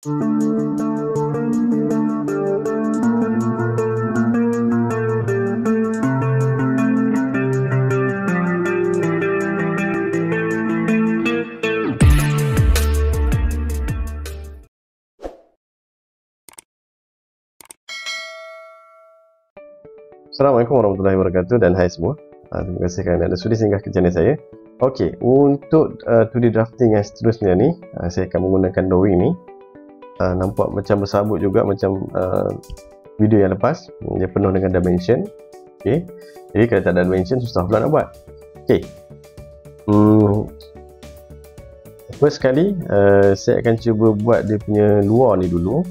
Assalamualaikum warahmatullahi wabarakatuh dan hai semua. Terima kasih kerana anda sudi singgah ke channel saya. Okey, untuk 2D drafting yang seterusnya ni, saya akan menggunakan drawing ni. Nampak macam bersabut juga macam video yang lepas. Dia penuh dengan dimension. Okey. Jadi kalau tak ada dimension susah pula nak buat. Okey. First sekali saya akan cuba buat dia punya luar ni dulu.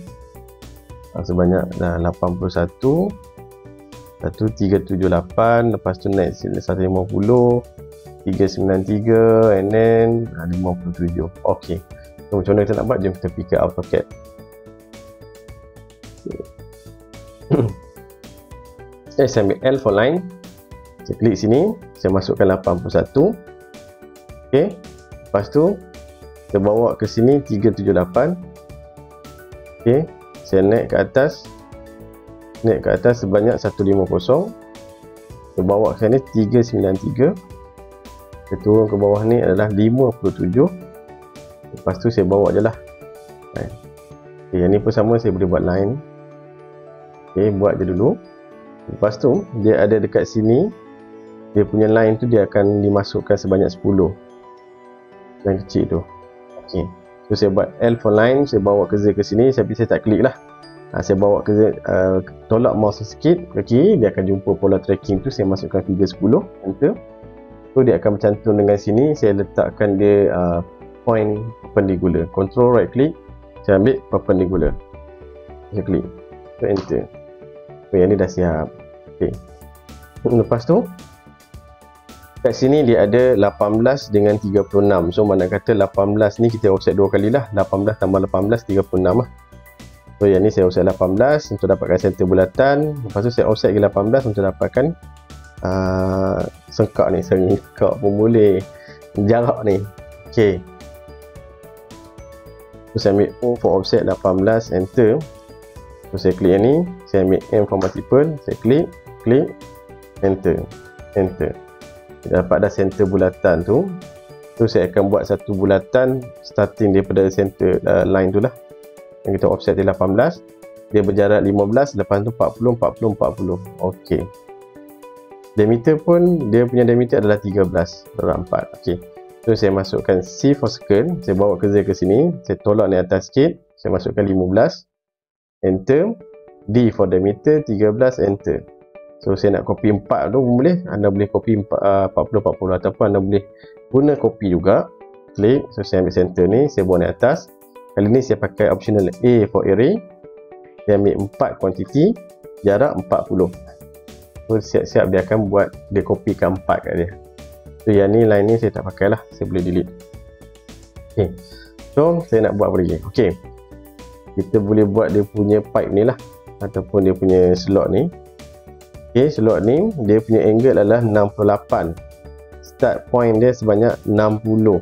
Sebanyak 81 1378, lepas tu naik 150, 393 and then 57. Okey. So macam mana kita nak buat? Jom kita pergi ke AutoCAD. Saya ambil L for line. Saya klik sini, saya masukkan 81. Okey. Lepas tu saya bawa ke sini 378. Okey. Saya naik ke atas sebanyak 150. Saya bawa ke sini 393. Saya turun ke bawah ni adalah 57. Lepas tu saya bawa je lah. Okay, yang ni pun sama, saya boleh buat line. Okay, buat je dulu. Lepas tu dia ada dekat sini, dia punya line tu dia akan dimasukkan sebanyak 10 yang kecil tu. Okay, so saya buat L for line. Saya bawa ke Z ke sini, tapi saya tak klik lah. Saya bawa ke tolak mouse sikit ke kiri, dia akan jumpa pola tracking tu. Saya masukkan figure 10, enter. So dia akan bercantum dengan sini. Saya letakkan dia point perpendicular. Control right click, saya ambil perpendicular, saya klik, so enter. So yang ni dah siap. Okay. Lepas tu kat sini dia ada 18 dengan 36. So mana kata 18 ni kita offset dua kali lah. 18 tambah 18 36 lah. So yang ni saya offset 18 untuk dapatkan center bulatan. Lepas tu saya offset ke 18 untuk dapatkan sengkak ni. Sengkak pun boleh, jarak ni. Ok, so saya ambil O for offset 18, enter. So saya klik yang ni, saya ambil M for multiple, saya klik, enter. Kita dapat dah center bulatan tu. So saya akan buat satu bulatan starting daripada center line tu lah, yang kita offset di 18, dia berjarak 15, lepas tu 40, 40, 40. Okey. Diameter pun, dia punya diameter adalah 13 darab 4. Okey. So saya masukkan C for circle, saya bawa ke Z ke sini, saya tolak ni atas sikit, saya masukkan 15, enter. D for diameter 13, enter. So saya nak copy 4 tu pun boleh, anda boleh copy 40, 40 ataupun anda boleh guna copy juga. Klik, so saya ambil center ni, saya bawa ni atas. Kali ni saya pakai optional A for array. Saya ambil 4 quantity, jarak 40. So siap-siap dia akan buat, dia copykan 4 kat dia. So yang ni line ni saya tak pakai lah, saya boleh delete. Okay, so saya nak buat apa lagi? Okay, kita boleh buat dia punya pipe ni lah, ataupun dia punya slot ni. Okay, slot ni dia punya angle adalah 68. Start point dia sebanyak 60.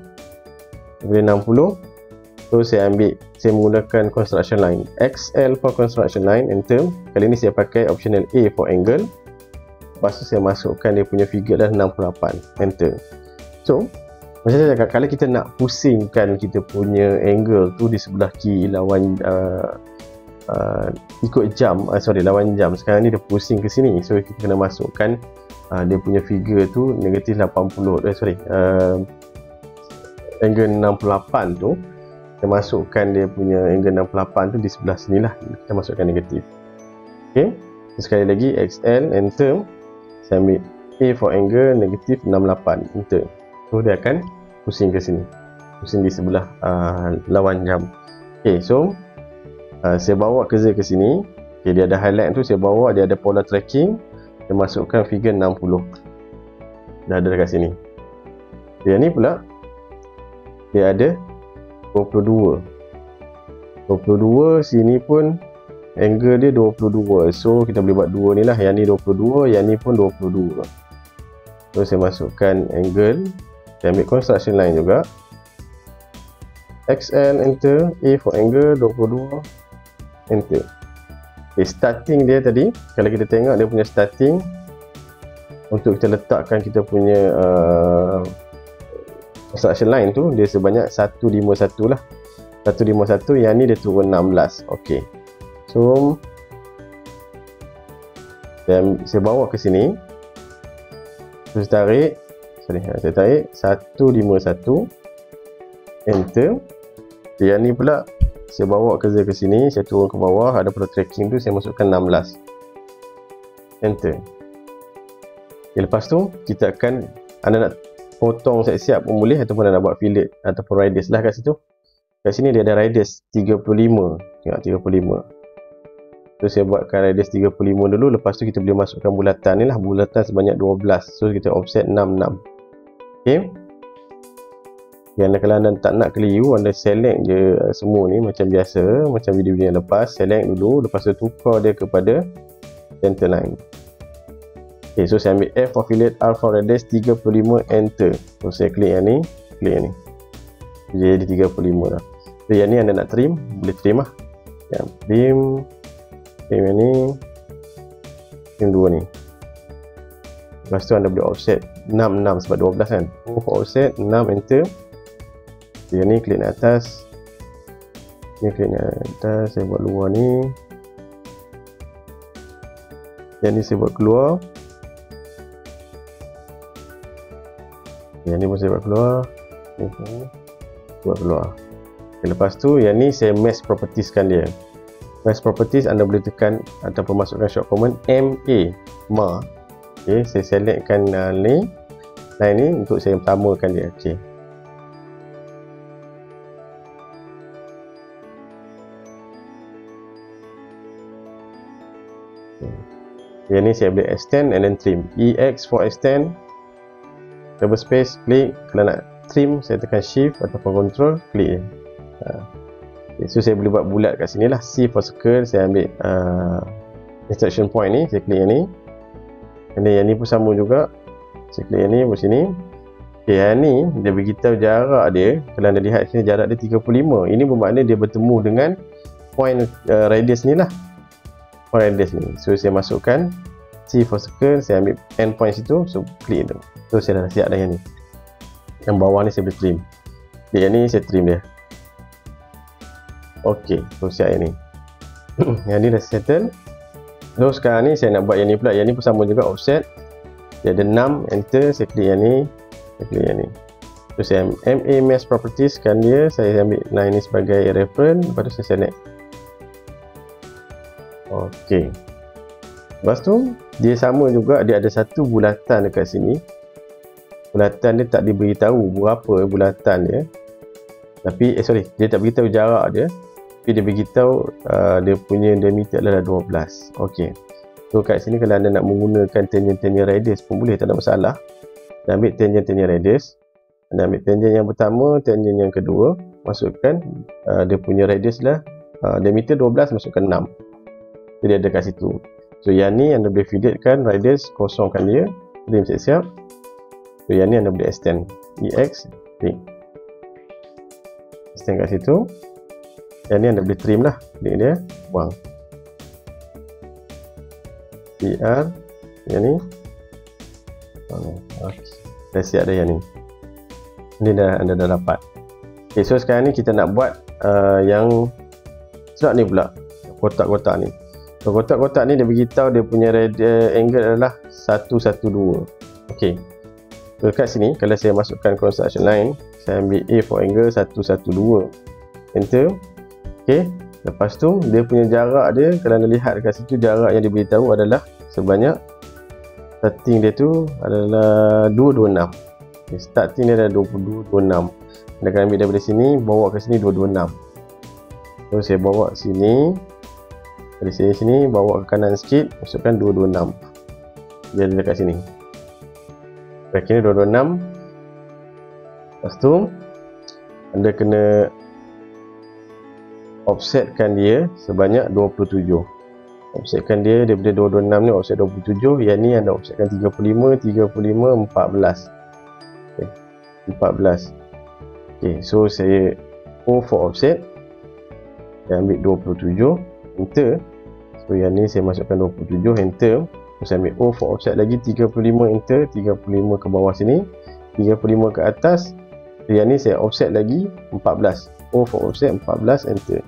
Boleh 60. So saya menggunakan construction line, XL for construction line, enter. Kali ni saya pakai optional A for angle. Lepas tu saya masukkan dia punya figure dah 68, enter. So macam saya cakap, kalau kita nak pusingkan kita punya angle tu di sebelah kiri lawan ikut jam, lawan jam, sekarang ni dia pusing ke sini. So kita kena masukkan dia punya figure tu negatif 80, angle 68 tu. Kita masukkan dia punya angle 68 tu di sebelah sini lah, kita masukkan negatif. Ok, so, sekali lagi XL, enter. Saya ambil A for angle negatif 68, enter. So dia akan pusing ke sini, pusing di sebelah lawan jam. Ok, so saya bawa ke Z ke sini. Ok, dia ada highlight tu, saya bawa, dia ada polar tracking, saya masukkan figure 60, dah ada dekat sini. Dia ni pula dia ada 22 sini pun angle dia 22. So kita boleh buat dua ni lah, yang ni 22, yang ni pun 22. So saya masukkan angle, saya ambil construction line juga, XL, enter. A for angle 22, enter. Okay, starting dia tadi, kalau kita tengok dia punya starting untuk kita letakkan kita punya construction line tu, dia sebanyak 151 lah. 151, yang ni dia turun 16. ok, so saya bawa ke sini, terus tarik, saya tarik 151, enter. Yang ni pula saya bawa ke sini, saya turun ke bawah, ada pada tracking tu saya masukkan 16, enter. Okay, lepas tu kita akan, anda nak potong siap-siap pun boleh, ataupun anda nak buat fillet ataupun radius lah kat situ. Kat sini dia ada radius 35, tengok 35. So saya buatkan radius 35 dulu, lepas tu kita boleh masukkan bulatan ni lah, bulatan sebanyak 12. So kita offset 66. ok, kalau anda tak nak keliru, anda select je semua ni macam biasa, macam video-video yang lepas. Select dulu, lepas tu tukar dia kepada center line. ok, so saya ambil F for fillet, R for radius 35, enter. So saya klik yang ni, klik yang ni, jadi 35 lah. So yang ni anda nak trim, boleh trim lah ya, trim yang ni, trim 2 ni. Lepas tu anda boleh offset 66 sebab 12 kan. For offset 6, enter. Yang ni klik nak atas, ni klik nak atas, saya buat luar ni, yang ni saya buat keluar, yang ni pun saya buat keluar, buat keluar. Okay, lepas tu yang ni saya mesh properties kan dia. Mesh properties anda boleh tekan ataupun masukkan short command ma. Okay, saya selectkan ni line ni untuk saya utamakan dia. Okay. Yang ni saya boleh extend and then trim. EX for extend, double space, klik. Kalau nak trim, saya tekan shift ataupun control, klik. Okay, so saya boleh buat bulat kat sini lah. C for circle, saya ambil instruction point ni, saya klik yang ni. And then yang ni pun sama juga, saya klik yang ni pun sini. Okay, yang ni dia beritahu jarak dia. Kalau anda lihat sini, jarak dia 35. Ini bermakna dia bertemu dengan point radius ni lah, point radius ni. So saya masukkan C for circle, saya ambil end point situ, so klik tu. So saya dah siap dah yang ni. Yang bawah ni saya boleh trim. Okay, yang ni saya trim dia. ok, so siap yang ni. Yang ni dah settle. So sekarang ni saya nak buat yang ni pula. Yang ni pun sama juga, offset. Dia ada 6, enter. Saya klik yang ni, saya klik yang ni. So saya MA mesh properties kan dia, saya ambil line ni sebagai reference. Lepas tu saya select. ok, lepas tu dia sama juga, dia ada satu bulatan dekat sini. Bulatan dia tak diberitahu berapa bulatan dia, tapi dia tak beritahu jarak dia, tapi dia beritahu dia punya diameter adalah 12. ok, so kat sini kalau anda nak menggunakan tangent radius pun boleh, tak ada masalah. Anda ambil tangent radius, anda ambil tangent yang pertama, tangent yang kedua, masukkan dia punya radius lah, diameter 12, masukkan 6. Jadi ada kat situ. So yang ni anda boleh filletkan radius, kosongkan dia, trim siap-siap. So yang ni anda boleh extend, EX, klik, extend kat situ. Yang ni anda boleh trim lah, klik dia, buang. PR, yang ni, okay. Dah siap dah yang ni. Ini anda dah dapat. Okay, so sekarang ni kita nak buat yang sebab ni pula, kotak-kotak ni. So kotak-kotak ni dia beritahu dia punya angle adalah 112. ok, so kat sini kalau saya masukkan construction line, saya ambil A for angle 112, enter. ok, lepas tu dia punya jarak dia, kalau anda lihat dekat situ, jarak yang dia beritahu adalah sebanyak, starting dia tu adalah 226. okay, starting dia adalah 226. Anda akan ambil daripada sini, bawa ke sini 226. so saya bawa sini, dari sini bawa ke kanan sikit, masukkan 226. Dia ada dekat sini. Baik, ini 226. Lepas tu anda kena offsetkan dia sebanyak 27. Offsetkan dia daripada 226 ni, offset 27. Yang ni anda offsetkan 35, 14. Okay, 14. Okay, so saya O for offset, saya ambil 27, enter. So yang ni saya masukkan 27, enter. So, saya ambil O for offset lagi 35, enter. 35 ke bawah sini, 35 ke atas. So, yang ni saya offset lagi 14, O for offset 14, enter.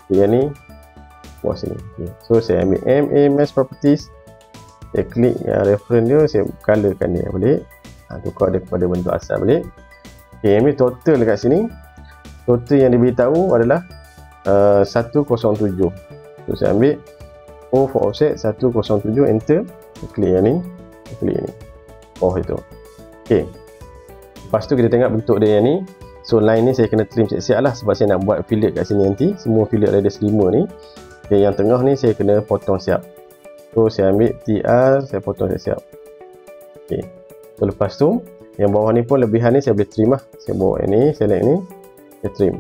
So, yang ni bawah sini. Okay. So saya ambil MAS properties, saya klik yang reference dia, saya colorkan dia balik, tukar dia kepada bentuk asal balik. Okay, ambil total dekat sini. Total yang diberitahu adalah 107. So saya ambil O for offset 107, enter. Saya klik yang ni, saya klik yang ni, itu. Okay, lepas tu kita tengok bentuk dia yang ni. So line ni saya kena trim siap-siap lah, sebab saya nak buat fillet kat sini nanti. Semua fillet radius 5 ni. Okay, yang tengah ni saya kena potong siap. So saya ambil TR, saya potong siap-siap. Okay, so lepas tu yang bawah ni pun lebihan ni saya boleh trim lah. Saya bawa yang ni, select ni, saya trim.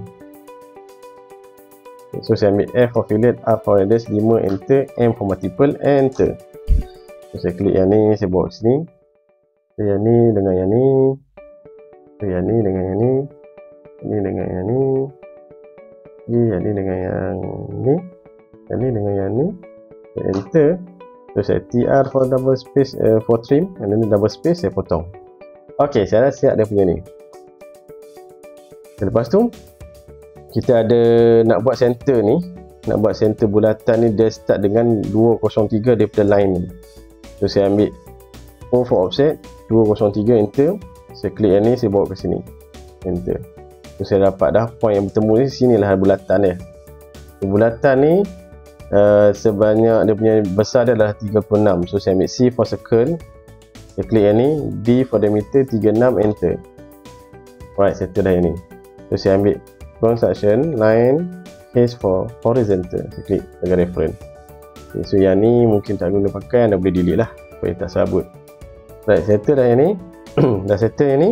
Okay, so saya ambil F for fillet, R for radius 5, enter. M for multiple, enter. So saya klik yang ni, saya bawa ke sini. So yang ni dengan yang ni, so yang ni dengan yang ni, ini dengan yang ni, yang ni dengan yang ni, yang ni dengan yang ni, saya enter. So saya TR for double space, for trim, dan ini double space, saya potong. Ok, saya dah siap dia punya ni. Lepas tu kita ada nak buat center ni, nak buat center bulatan ni, dia start dengan 203 daripada line ni. So saya ambil O for offset 203, enter. Saya klik yang ni, saya bawa ke sini, enter. So saya dapat dah point yang bertemu ni, sinilah bulatan dia. So, bulatan ni sebanyak dia punya besar dia adalah 36. So saya ambil C for circle, saya klik yang ni, D for diameter 36, enter. Alright, settle dah yang ni. So saya ambil construction line, H for horizontal, saya klik sebagai reference. Okay, so yang ni mungkin tak guna pakai, anda boleh delete lah supaya tak sabut. Right, settle dah yang ni. Dah settle yang ni,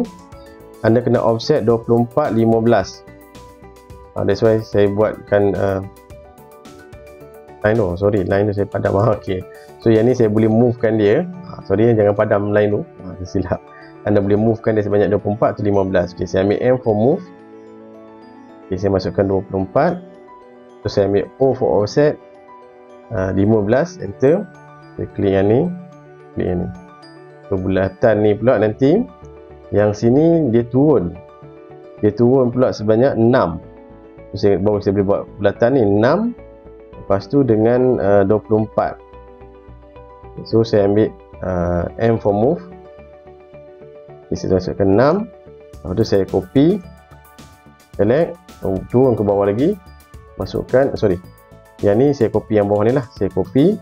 anda kena offset 24, 15. That's why saya buatkan line tu, sorry, line tu saya padam. Okay, so yang ni saya boleh movekan dia. Sorry, jangan padam line tu, silap. Anda boleh movekan dia sebanyak 24 atau 15. Okay, saya ambil M for move. Okay, saya masukkan 24. So saya ambil O for offset 15, enter. Saya klik yang ni, klik yang ni. So bulatan ni pula nanti yang sini dia turun pula sebanyak 6. So baru saya boleh buat bulatan ni 6, lepas tu dengan 24. So saya ambil M for move. Okay, saya masukkan 6. Lepas tu saya copy, select, turun ke bawah lagi, masukkan, sorry, yang ni saya copy yang bawah ni lah, saya copy,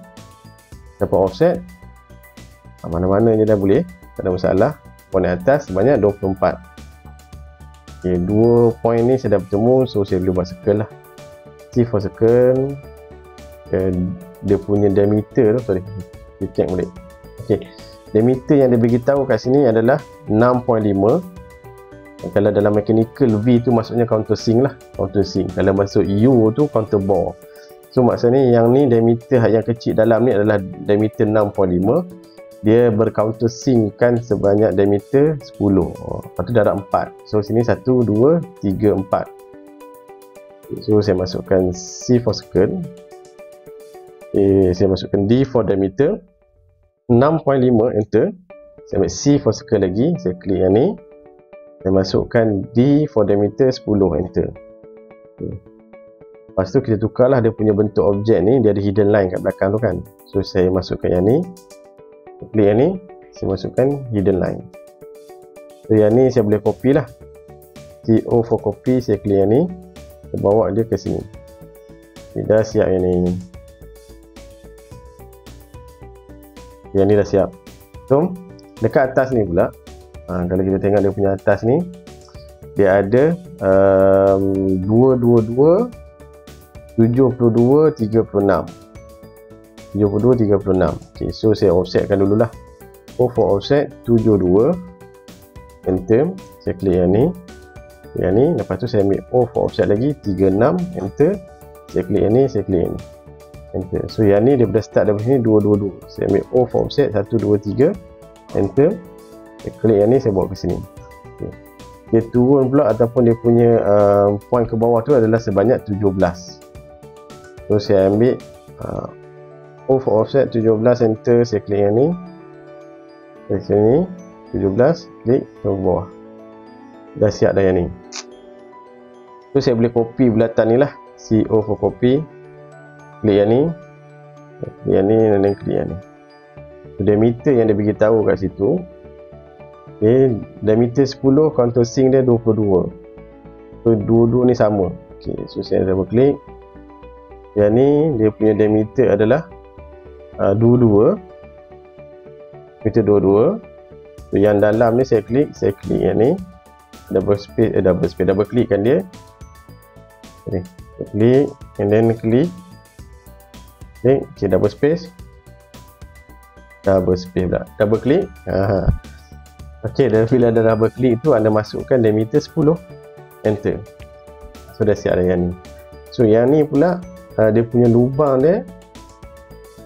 dapat offset, mana-mana je dah boleh, tak ada masalah. Point atas sebanyak 24. Okay, 2 point ni saya dah bertemu, so saya boleh buat circle lah. C for circle, dia punya diameter tu, sorry, kita check balik. Okay, diameter yang dia beritahu kat sini adalah 6.5. Kalau dalam mechanical V tu maksudnya counter sink lah, counter sink. Kalau masuk U tu counter bore. So maksudnya yang ni diameter yang kecil dalam ni adalah diameter 6.5. Dia bercounter sink kan sebanyak diameter 10. Lepas tu darab 4. So sini 1, 2, 3, 4. So saya masukkan C for circle. Saya masukkan D for diameter 6.5, enter. Saya ambil C for circle lagi, saya klik yang ni, saya masukkan D for diameter 10, enter. Lepas tu kita tukarlah dia punya bentuk objek ni, dia ada hidden line kat belakang tu kan. So saya masukkan yang ni, saya klik yang ni, saya masukkan hidden line. So yang ni saya boleh copy lah, CO for copy, saya klik yang ni, saya bawa dia ke sini. Dah siap yang ni. Yang ni dah siap. So dekat atas ni pula, kalau kita tengok dia punya atas ni, dia ada 222, 72, 36. 72, 36. Okay, so saya offsetkan dululah. O for offset 72, enter. Saya klik yang ni, lepas tu saya ambil O for offset lagi 36, enter. Saya klik yang ni, saya klik yang ni, enter. So yang ni daripada start dari sini 222. Saya ambil O for offset 1, 2, 3, enter. Saya klik yang ni, saya bawa ke sini. Okay. dia turun pula ataupun dia punya point ke bawah tu adalah sebanyak 17. So saya ambil O for offset 17, enter, saya klik yang ni, sini 17, klik ke bawah, dah siap dah yang ni. So saya boleh copy bulatan ni lah, CO for copy, klik yang ni, klik yang ni dan klik yang ni. So, diameter yang dia beritahu kat situ, okay, diameter 10, countersink dia 22. So dua-dua ni sama. Okay, so saya double klik. Yang ni dia punya diameter adalah 22, diameter 22. So yang dalam ni saya klik yang ni, double klik kan dia. Okay, klik and then klik, okay, double pula, double klik. Ok, dan bila ada double klik tu anda masukkan diameter 10, enter. So dah siap dah yang ni. So yang ni pula dia punya lubang dia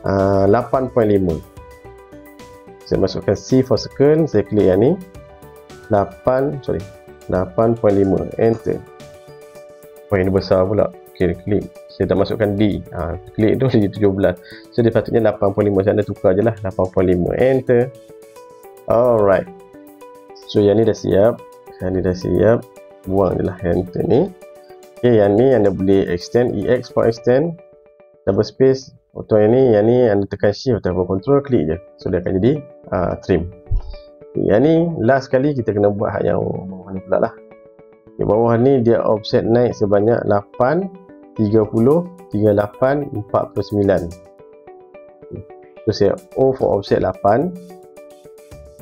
8.5. Saya masukkan C for circle, saya klik yang ni 8.5, enter. Oh ini besar pula. Ok, klik, saya dah masukkan D, klik tu jadi 17. So dia patutnya 8.5, saya anda tukar je lah 8.5, enter. Alright, so yang ni dah siap, buang je lah enter ni. Ok, yang ni anda boleh extend, EX for extend, double space, potong yang ni anda tekan shift atau control, klik je, so dia akan jadi trim. Yang ni last sekali kita kena buat hak yang bawah ni pula lah. Di bawah ni dia offset naik sebanyak 8, 30, 38, 49. So saya O for offset 8,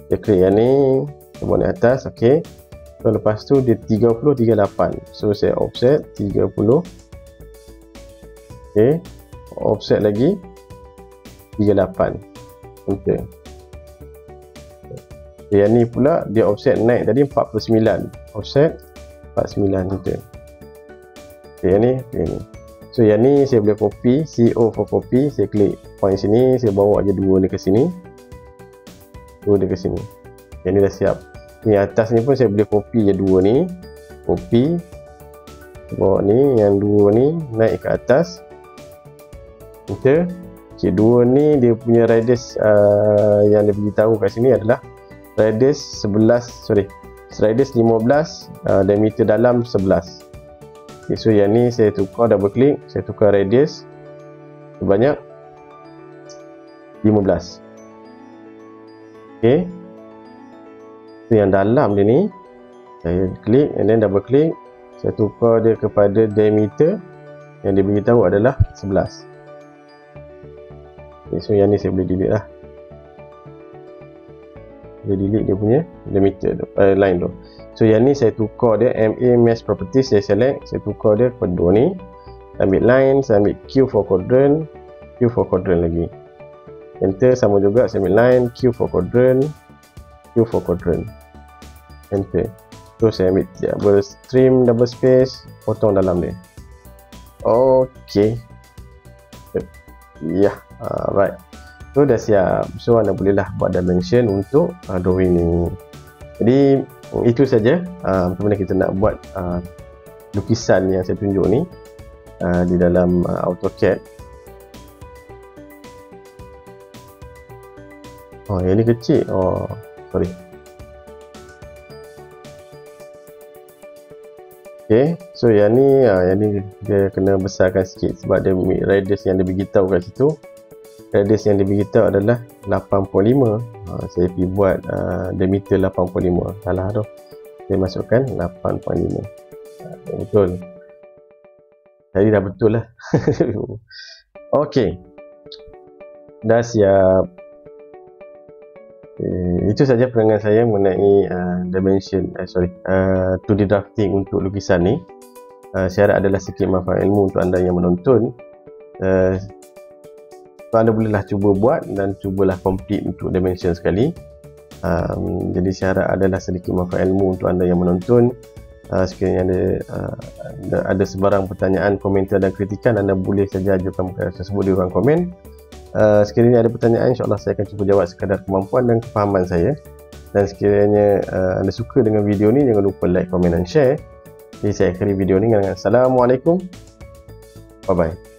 saya klik yang ni, saya buat ni atas, ok. So lepas tu dia 30, 38, so saya offset 30, ok, offset lagi 38, enter. Yang ni pula dia offset naik tadi 49, offset 49, enter. Ok, yang ni. So yang ni saya boleh copy, CO for copy, saya klik point sini, saya bawa je dua ni ke sini, dua dia ke sini. Yang ni dah siap. Ni atas ni pun saya boleh copy je dua ni, copy, bawa ni, yang dua ni naik ke atas, enter. Ok, dua ni dia punya radius yang dia beritahu kat sini adalah radius 15, diameter dalam 11. Okay, so yang ni saya tukar, double klik, saya tukar radius sebanyak 15. Ok, so yang dalam dia ni saya klik and then double klik, saya tukar dia kepada diameter yang dia beritahu adalah 11. Ok, so yang ni saya boleh delete lah, boleh delete dia punya diameter line tu. So yang ni saya tukar dia, MA Mesh Properties, saya select, saya tukar dia kepada dua ni, ambil line, saya ambil Q for quadrant, Q for quadrant lagi, enter. Sama juga saya ambil line, Q for quadrant, Q for quadrant, enter. So saya ambil trim double space, potong dalam dia. Ok, ya, right. So dah siap. So anda bolehlah buat dimension untuk drawing ni. Jadi itu saja bagaimana kita nak buat lukisan yang saya tunjuk ni di dalam AutoCAD. Oh, yang ni kecil. Oh, sorry. Okay, so yang ni dia kena besarkan sikit sebab dia radius yang dia beritahu kat situ. Radius yang dia beritahu adalah 8.5. Saya pergi buat diameter 8.5. Salah tu. Saya masukkan 8.5. Betul. Jadi dah betul lah. Okey. Dah siap. Itu saja penerangan saya mengenai dimension 2D drafting untuk lukisan ni. Saya harap adalah sikit manfaat ilmu untuk anda yang menonton. Anda bolehlah cuba buat dan cubalah complete untuk dimension sekali. Jadi saya harap adalah sedikit manfaat ilmu untuk anda yang menonton. Sekiranya ada sebarang pertanyaan, komentar dan kritikan, anda boleh saja ajukan perkara tersebut di ruang komen. Sekiranya ada pertanyaan, insyaAllah saya akan cuba jawab sekadar kemampuan dan kefahaman saya. Dan sekiranya anda suka dengan video ni, jangan lupa like, komen dan share. Jadi saya akhiri video ni dengan Assalamualaikum. Bye bye.